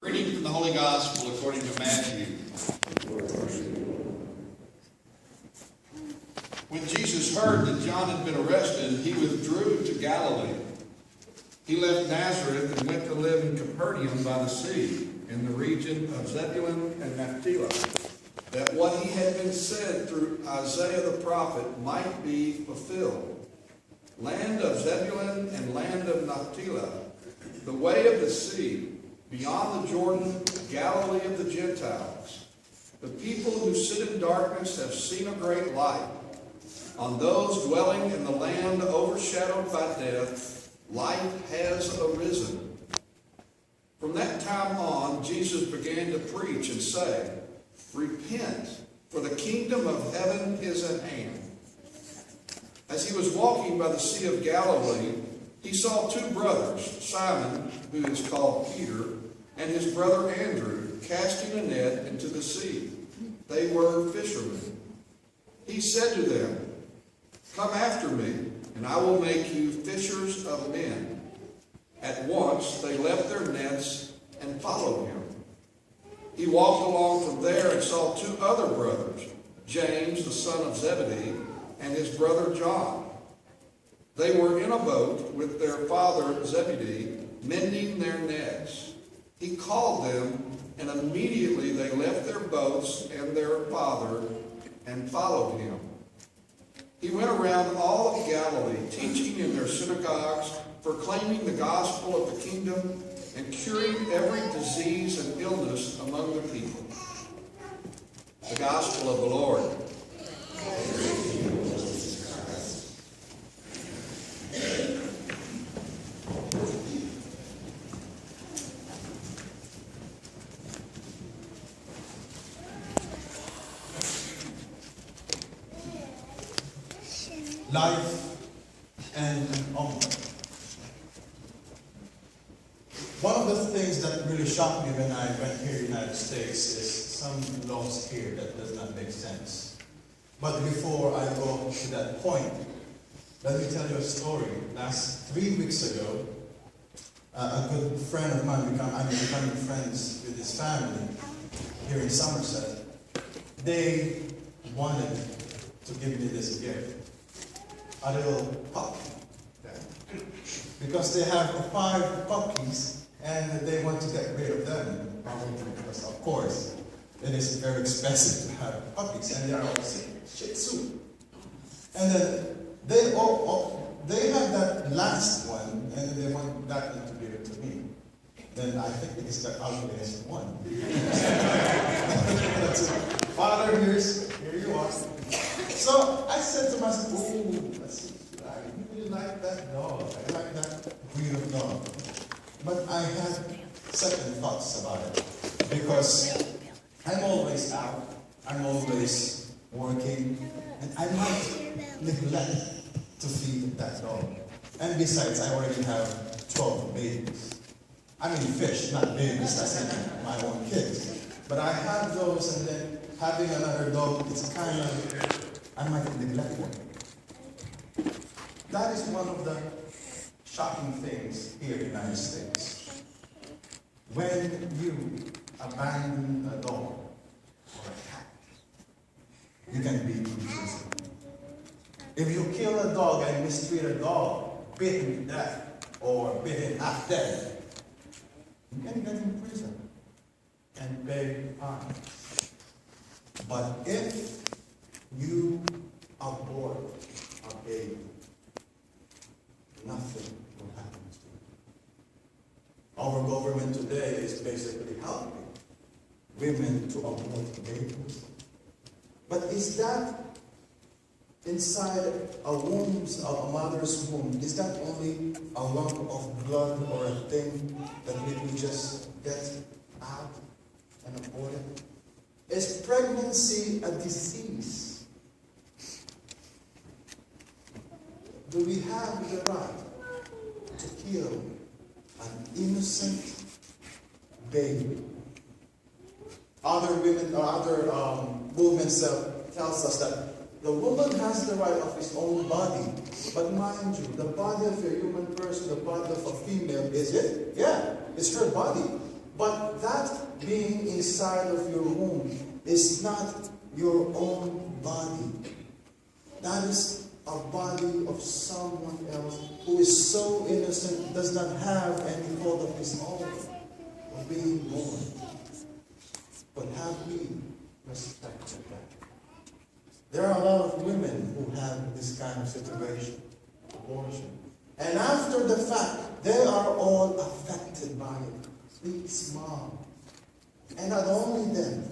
Reading from the Holy Gospel according to Matthew. When Jesus heard that John had been arrested, he withdrew to Galilee. He left Nazareth and went to live in Capernaum by the sea, in the region of Zebulun and Naphtali, that what he had been said through Isaiah the prophet might be fulfilled. Land of Zebulun and land of Naphtali, the way of the sea, beyond the Jordan, Galilee of the Gentiles. The people who sit in darkness have seen a great light. On those dwelling in the land overshadowed by death, light has arisen. From that time on, Jesus began to preach and say, "Repent, for the kingdom of heaven is at hand." As he was walking by the Sea of Galilee, he saw two brothers, Simon, who is called Peter, and his brother Andrew, casting a net into the sea. They were fishermen. He said to them, "Come after me, and I will make you fishers of men." At once they left their nets and followed him. He walked along from there and saw two other brothers, James the son of Zebedee, and his brother John. They were in a boat with their father Zebedee, mending their nets. He called them, and immediately they left their boats and their father and followed him. He went around all of Galilee, teaching in their synagogues, proclaiming the gospel of the kingdom, and curing every disease and illness among the people. The gospel of the Lord. Life and onward. One of the things that really shocked me when I went here in the United States is some laws here that does not make sense. But before I go to that point, let me tell you a story. 3 weeks ago, a good friend of mine, I'm becoming friends with his family here in Somerset. They wanted to give me this gift. A little puppy. Because they have 5 puppies and they want to get rid of them. Because of course, it is very expensive to have puppies, and they are all Shih Tzu. And then they have that last one, and they want that one to give it to me. Then I think it is the ugliest one. Father, here you are. So I said to myself, I really like that dog. I like that breed of dog. But I had second thoughts about it. Because I'm always out. I'm always working. And I might neglect to feed that dog. And besides, I already have 12 babies. I mean fish, not babies. That's not my own kids. But I have those, and then having another dog, it's kind of, I might neglect them. That is one of the shocking things here in the United States. When you abandon a dog or a cat, you can be in prison. If you kill a dog and mistreat a dog, beaten to death or beaten half dead, you can get in prison and pay fines. But if you abort a baby, nothing will happen to you. Our government today is basically helping women to abort babies. But is that inside a mother's womb, is that only a lump of blood or a thing that we just get out and abort it? Is pregnancy a disease? Do we have the right to kill an innocent baby? Other women or other movements tells us that the woman has the right of his own body. But mind you, the body of a human person, the body of a female, is it? Yeah, it's her body. But that being inside of your womb is not your own body. That is a body of someone else who is so innocent, does not have any fault of his own of being born. But have we respected that? There are a lot of women who have this kind of situation, abortion. And after the fact, they are all affected by it. Big smile. And not only them,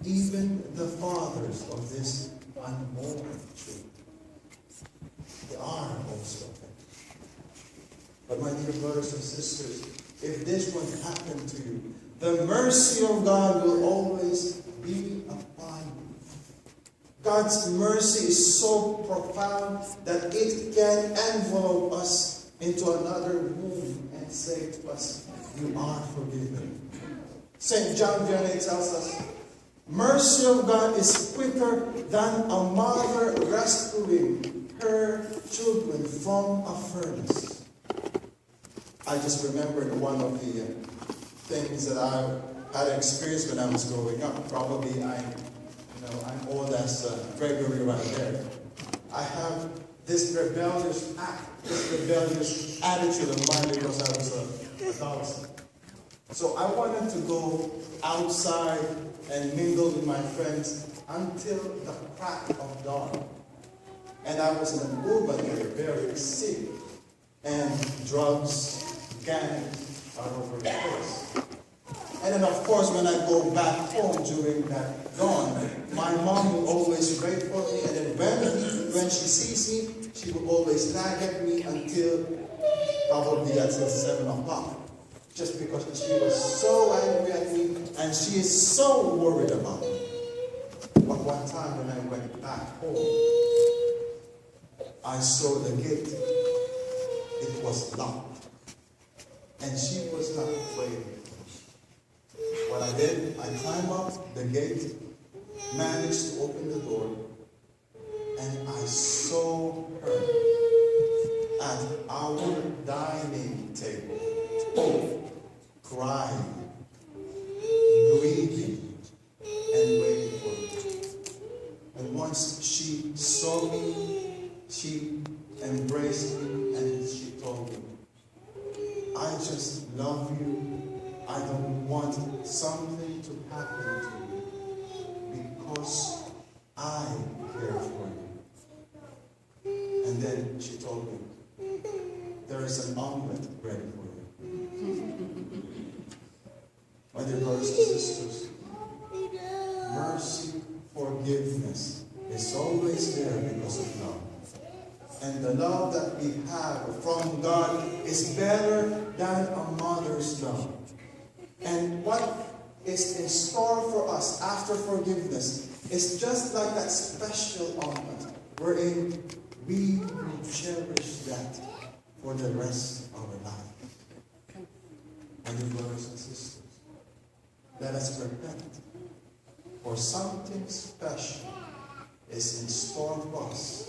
even the fathers of this unborn children. They are also affected. But my dear brothers and sisters, if this would happen to you, the mercy of God will always be upon you. God's mercy is so profound that it can envelop us into another womb and say to us, you are forgiven. St. John Vianney tells us, mercy of God is quicker than a mother rescuing her children from a furnace. I just remembered one of the things that I had experienced when I was growing up. Probably I'm old as Gregory right there. I have this rebellious act, this rebellious attitude of mine because I was an adolescent. So I wanted to go outside and mingle with my friends until the crack of dawn. And I was in an urban area, very sick, and drugs, gangs are over the place. And then of course when I go back home during that dawn, my mom will always wait for me, and then when she sees me, she will always nag at me until probably until 7 o'clock. Just because she was so angry at me and she is so worried about me. But one time when I went back home, I saw the gate. It was locked. And she was not afraid. What I did, I climbed up the gate, managed to open the door, and I saw her at our dining table, crying, grieving, and waiting for me. And once she saw me, she embraced me and she told me, I just love you. I don't want something to happen to you because I care for you. And then she told me, there is an omelet ready for you. My dear brothers and sisters, mercy, forgiveness is always there because of love. And the love that we have from God is better than a mother's love. And what is in store for us after forgiveness is just like that special omelet wherein we will cherish that for the rest of our life. My dear brothers and sisters, let us repent, for something special is in store for us